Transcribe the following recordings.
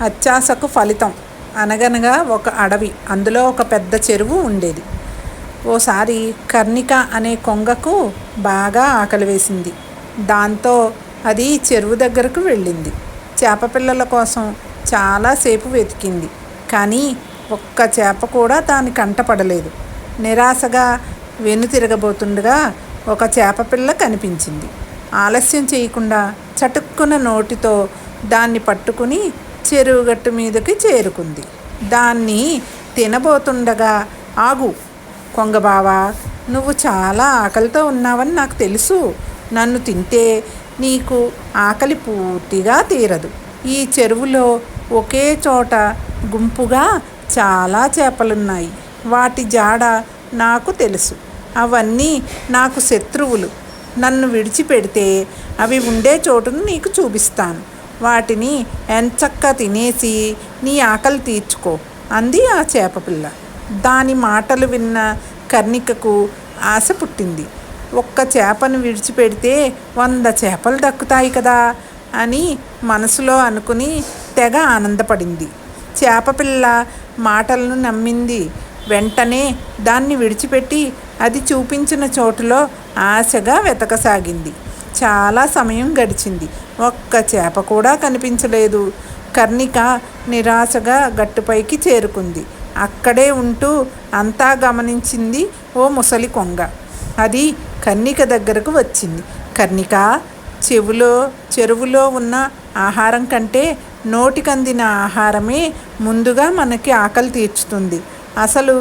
అత్యాశకు ఫలితం. అనగనగా ఒక అడవి. అందులో ఒక పెద్ద చెరువు ఉండేది. ఓసారి కర్ణిక అనే కొంగకు బాగా ఆకలి వేసింది. దాంతో అది చెరువు దగ్గరకు వెళ్ళింది. చేప పిల్లల కోసం చాలాసేపు వెతికింది. కానీ ఒక్క చేప కూడా దాని కంటపడలేదు. నిరాశగా వెనుతిరగబోతుండగా ఒక చేప పిల్ల కనిపించింది. ఆలస్యం చేయకుండా చటుక్కున నోటితో దాన్ని పట్టుకుని చెరువు గట్టు మీదకి చేరుకుంది. దాన్ని తినబోతుండగా, ఆగు కొంగబావా, నువ్వు చాలా ఆకలితో ఉన్నావని నాకు తెలుసు. నన్ను తింటే నీకు ఆకలి పూర్తిగా తీరదు. ఈ చెరువులో ఒకే చోట గుంపుగా చాలా చేపలున్నాయి. వాటి జాడ నాకు తెలుసు. అవన్నీ నాకు శత్రువులు. నన్ను విడిచిపెడితే అవి ఉండే చోటును నీకు చూపిస్తాను. వాటిని ఎంచక్కా తినేసి నీ ఆకలి తీర్చుకో అంది ఆ చేపపిల్ల. దాని మాటలు విన్న కర్ణికకు ఆశ పుట్టింది. ఒక్క చేపను విడిచిపెడితే 100 చేపలు దక్కుతాయి కదా అని మనసులో అనుకుని తెగ ఆనందపడింది. చేపపిల్ల మాటలను నమ్మింది. వెంటనే దాన్ని విడిచిపెట్టి అది చూపించిన చోటులో ఆశగా వెతకసాగింది. చాలా సమయం గడిచింది. ఒక్క చేప కూడా కనిపించలేదు. కర్ణిక నిరాశగా గట్టుపైకి చేరుకుంది. అక్కడే ఉంటూ అంతా గమనించింది ఓ ముసలి కొంగ. అది కర్ణిక దగ్గరకు వచ్చింది. కర్ణిక, చెరువులో ఉన్న ఆహారం కంటే నోటికందిన ఆహారమే ముందుగా మనకి ఆకలి తీర్చుతుంది. అసలు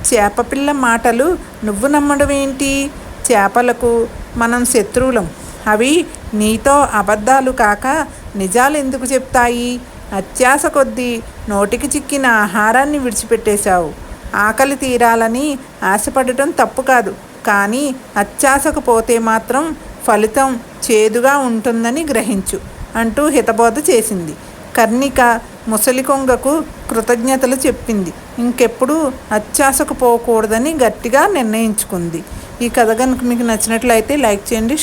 చేపపిల్ల మాటలు నువ్వు నమ్మడం ఏంటి? చేపలకు మనం శత్రువులం. అవి నీతో అబద్ధాలు కాక నిజాలు ఎందుకు చెప్తాయి? అత్యాశ కొద్దీ నోటికి చిక్కిన ఆహారాన్ని విడిచిపెట్టేశావు. ఆకలి తీరాలని ఆశపడటం తప్పు కాదు, కానీ అత్యాశకు పోతే మాత్రం ఫలితం చేదుగా ఉంటుందని గ్రహించు అంటూ హితబోధ చేసింది. కర్ణిక ముసలి కొంగకు కృతజ్ఞతలు చెప్పింది. ఇంకెప్పుడు అత్యాశకు పోకూడదని గట్టిగా నిర్ణయించుకుంది. ఈ కథ కనుక మీకు నచ్చినట్లయితే లైక్ చేయండి.